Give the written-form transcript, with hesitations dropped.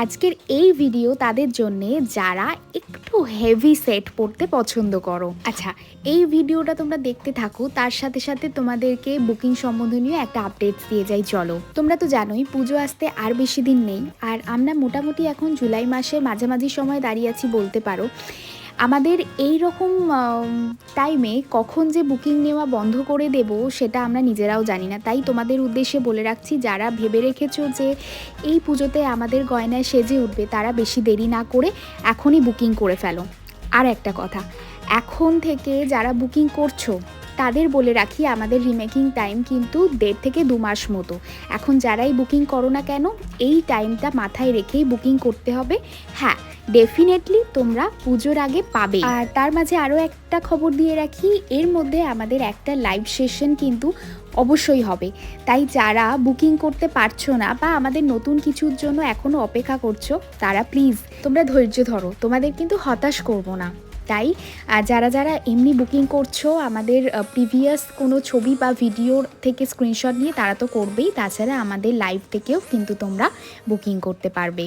আজকের এই ভিডিও তাদের জন্যে যারা একটু হেভি সেট পরতে পছন্দ করো। আচ্ছা, এই ভিডিওটা তোমরা দেখতে থাকো, তার সাথে সাথে তোমাদেরকে বুকিং সম্বন্ধনীয় একটা আপডেট দিয়ে যাই। চলো, তোমরা তো জানোই পুজো আসতে আর বেশি দিন নেই, আর আমরা মোটামুটি এখন জুলাই মাসের মাঝামাঝি সময় দাঁড়িয়ে আছি বলতে পারো। আমাদের এই রকম টাইমে কখন যে বুকিং নেওয়া বন্ধ করে দেব সেটা আমরা নিজেরাও জানি না। তাই তোমাদের উদ্দেশ্যে বলে রাখছি, যারা ভেবে রেখেছো যে এই পুজোতে আমাদের গয়নায় সেজে উঠবে, তারা বেশি দেরি না করে এখনই বুকিং করে ফেলো। আর একটা কথা, এখন থেকে যারা বুকিং করছো তাদের বলে রাখি, আমাদের রিমেকিং টাইম কিন্তু 1.5 থেকে 2 মাস মতো। এখন যারাই বুকিং করো না কেন, এই টাইমটা মাথায় রেখেই বুকিং করতে হবে। হ্যাঁ, ডেফিনেটলি তোমরা পুজোর আগে পাবে। আর তার মাঝে আরও একটা খবর দিয়ে রাখি, এর মধ্যে আমাদের একটা লাইভ সেশন কিন্তু অবশ্যই হবে। তাই যারা বুকিং করতে পারছো না বা আমাদের নতুন কিছুর জন্য এখনও অপেক্ষা করছো, তারা প্লিজ তোমরা ধৈর্য ধরো, তোমাদের কিন্তু হতাশ করবো না। তাই যারা যারা এমনি বুকিং করছো আমাদের প্রিভিয়াস কোনো ছবি বা ভিডিওর থেকে স্ক্রিনশট নিয়ে, তারা তো করবেই, তাছাড়া আমাদের লাইভ থেকেও কিন্তু তোমরা বুকিং করতে পারবে।